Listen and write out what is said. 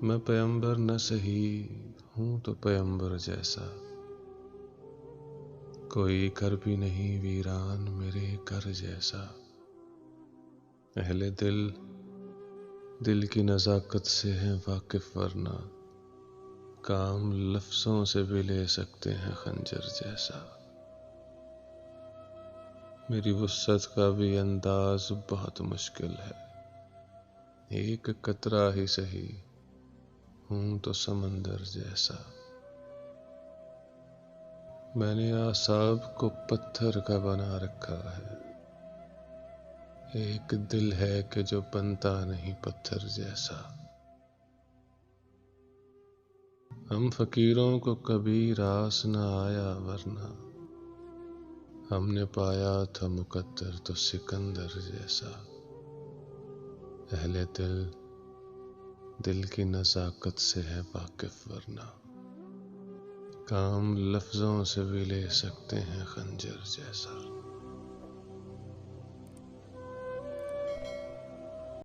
میں پیمبر نہ سہی ہوں تو پیمبر جیسا، کوئی گھر بھی نہیں ویران میرے گھر جیسا۔ اہل دل کی نزاکت سے ہیں واقف، ورنہ کام لفظوں سے بھی لے سکتے ہیں خنجر جیسا۔ میری وسعت کا بھی انداز بہت مشکل ہے، ایک قطرہ ہی سہی ہوں تو سمندر جیسا۔ میں نے اعصاب کو پتھر کا بنا رکھا ہے، ایک دل ہے کہ جو بنتا نہیں پتھر جیسا۔ ہم فقیروں کو کبھی راس نہ آیا، ورنہ ہم نے پایا تھا مقدر تو سکندر جیسا۔ اہل دل کی نزاکت سے ہے واقف، ورنہ کام لفظوں سے بھی لے سکتے ہیں خنجر جیسا۔